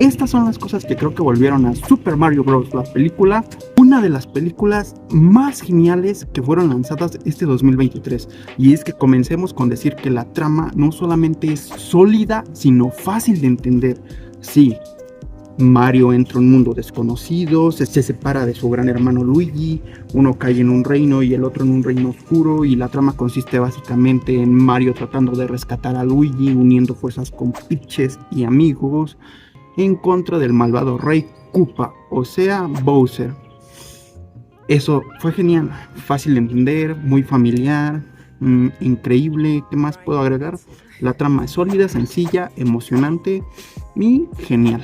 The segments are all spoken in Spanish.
Estas son las cosas que creo que volvieron a Super Mario Bros. La película, una de las películas más geniales que fueron lanzadas este 2023. Y es que comencemos con decir que la trama no solamente es sólida, sino fácil de entender. Sí, Mario entra a un mundo desconocido, se separa de su gran hermano Luigi, uno cae en un reino y el otro en un reino oscuro, y la trama consiste básicamente en Mario tratando de rescatar a Luigi, uniendo fuerzas con Peaches y amigos en contra del malvado rey Koopa, o sea, Bowser. Eso fue genial, fácil de entender, muy familiar, increíble. ¿Qué más puedo agregar? La trama es sólida, sencilla, emocionante y genial,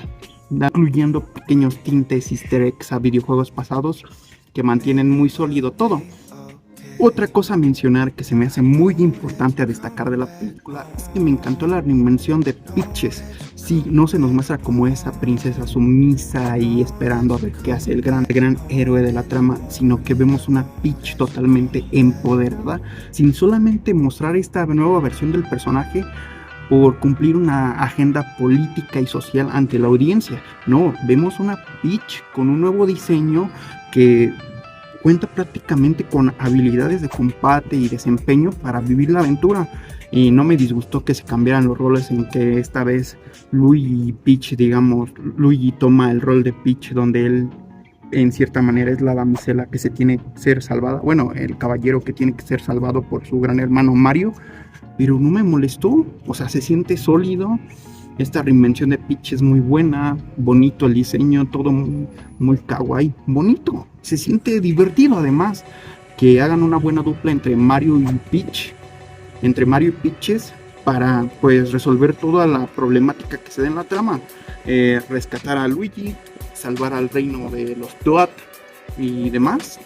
incluyendo pequeños tintes easter eggs a videojuegos pasados que mantienen muy sólido todo. Otra cosa a mencionar que se me hace muy importante a destacar de la película es que me encantó la dimensión de Peaches. Sí, no se nos muestra como esa princesa sumisa y esperando a ver qué hace el gran héroe de la trama, sino que vemos una Peach totalmente empoderada, sin solamente mostrar esta nueva versión del personaje por cumplir una agenda política y social ante la audiencia. No, vemos una Peach con un nuevo diseño que cuenta prácticamente con habilidades de combate y desempeño para vivir la aventura. Y no me disgustó que se cambiaran los roles, en que esta vez Luigi toma el rol de Peach, donde él en cierta manera es la damisela que se tiene que ser salvada, bueno, el caballero que tiene que ser salvado por su gran hermano Mario, pero no me molestó, o sea, se siente sólido. Esta reinvención de Peach es muy buena, bonito el diseño, todo muy kawaii, bonito, se siente divertido. Además, que hagan una buena dupla entre Mario y Peaches, para pues resolver toda la problemática que se da en la trama, rescatar a Luigi, salvar al reino de los Toad y demás.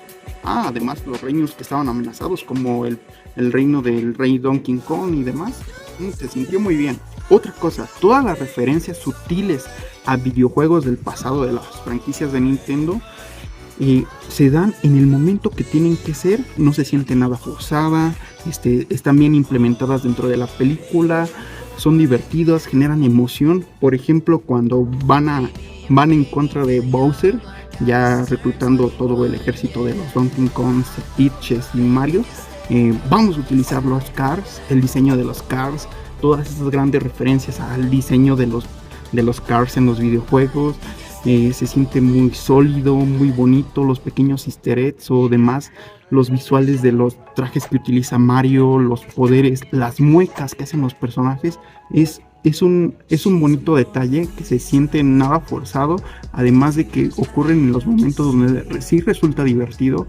Además los reinos que estaban amenazados, como el reino del rey Donkey Kong y demás. Se sintió muy bien. Otra cosa, todas las referencias sutiles a videojuegos del pasado de las franquicias de Nintendo se dan en el momento que tienen que ser, no se siente nada forzada, están bien implementadas dentro de la película, son divertidas, generan emoción. Por ejemplo, cuando van en contra de Bowser, ya reclutando todo el ejército de los Donkey Kong, Peaches y Mario, vamos a utilizar los Cars, el diseño de los Cars, todas esas grandes referencias al diseño de los Cars en los videojuegos. Se siente muy sólido, muy bonito, los pequeños easter eggs o demás, los visuales de los trajes que utiliza Mario, los poderes, las muecas que hacen los personajes. Es un bonito detalle que se siente nada forzado, además de que ocurren en los momentos donde sí resulta divertido.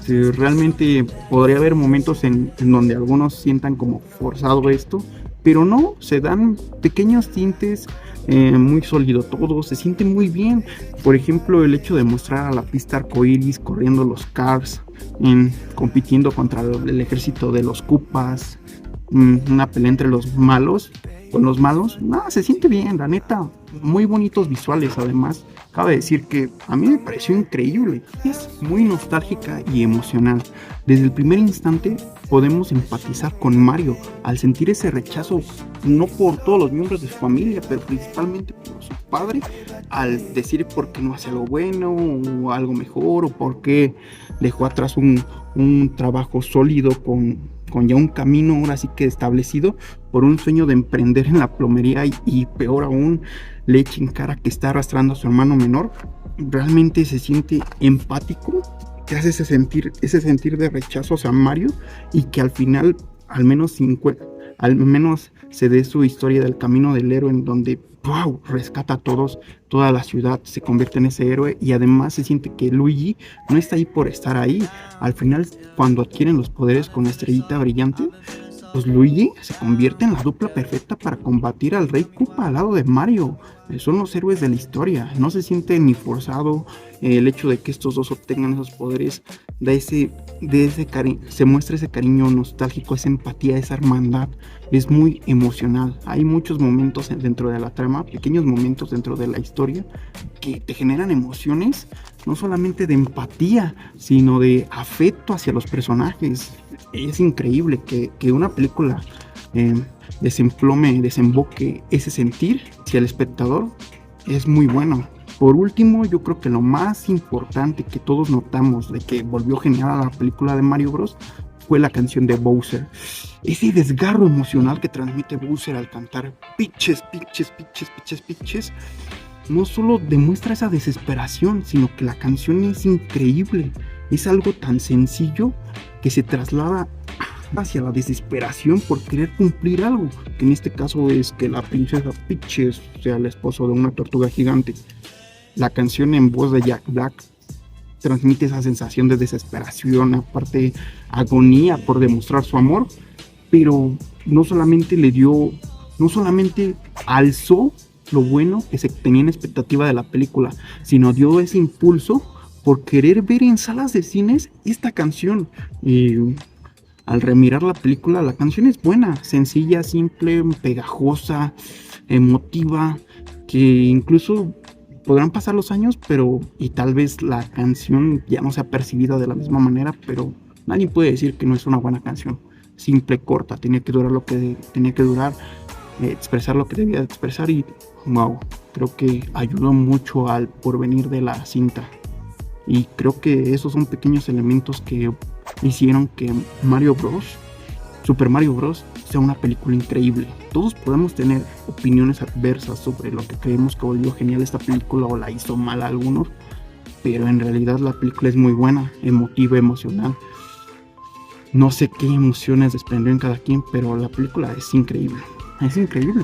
Realmente podría haber momentos en donde algunos sientan como forzado esto, pero no, se dan pequeños tintes, muy sólido todo, se siente muy bien. Por ejemplo, el hecho de mostrar a la pista arcoiris corriendo los Cars, compitiendo contra el ejército de los Koopas, una pelea entre los malos se siente bien, la neta, muy bonitos visuales. Además, cabe decir que a mí me pareció increíble, es muy nostálgica y emocional. Desde el primer instante podemos empatizar con Mario al sentir ese rechazo, no por todos los miembros de su familia, pero principalmente por su padre, al decir por qué no hace algo bueno o algo mejor, o por qué dejó atrás un trabajo sólido con ya un camino ahora sí que establecido, por un sueño de emprender en la plomería, y peor aún, le echa en cara que está arrastrando a su hermano menor. Realmente se siente empático, te hace ese sentir de rechazo hacia Mario, y que al final al menos se dé su historia del camino del héroe, en donde wow, rescata a todos, toda la ciudad se convierte en ese héroe. Y además se siente que Luigi no está ahí por estar ahí. Al final, cuando adquieren los poderes con la estrellita brillante, pues Luigi se convierte en la dupla perfecta para combatir al rey Koopa al lado de Mario. Son los héroes de la historia, no se siente ni forzado. El hecho de que estos dos obtengan esos poderes se muestra ese cariño nostálgico, esa empatía, esa hermandad. Es muy emocional. Hay muchos momentos dentro de la trama, pequeños momentos dentro de la historia, que te generan emociones, no solamente de empatía, sino de afecto hacia los personajes. Es increíble que una película desemboque ese sentir hacia el espectador. es muy bueno. Por último, yo creo que lo más importante que todos notamos de que volvió genial a la película de Mario Bros. Fue la canción de Bowser. Ese desgarro emocional que transmite Bowser al cantar pitches, pitches, pitches, pitches, pitches, no solo demuestra esa desesperación, sino que la canción es increíble. Es algo tan sencillo que se traslada hacia la desesperación por querer cumplir algo, que en este caso es que la princesa Peaches sea el esposo de una tortuga gigante. La canción en voz de Jack Black transmite esa sensación de desesperación, aparte agonía por demostrar su amor, pero no solamente alzó lo bueno que se tenía en expectativa de la película, sino dio ese impulso por querer ver en salas de cines esta canción. Y al remirar la película, la canción es buena, sencilla, simple, pegajosa, emotiva, que incluso podrán pasar los años, pero y tal vez la canción ya no sea percibida de la misma manera, pero nadie puede decir que no es una buena canción. Simple, corta, tenía que durar lo que tenía que durar, expresar lo que debía de expresar y wow, creo que ayudó mucho al porvenir de la cinta. Y creo que esos son pequeños elementos que hicieron que Mario Bros. Super Mario Bros. Sea una película increíble. Todos podemos tener opiniones adversas sobre lo que creemos que volvió genial esta película o la hizo mal a algunos, pero en realidad la película es muy buena, emotiva, emocional. No sé qué emociones desprendió en cada quien, pero la película es increíble. Es increíble.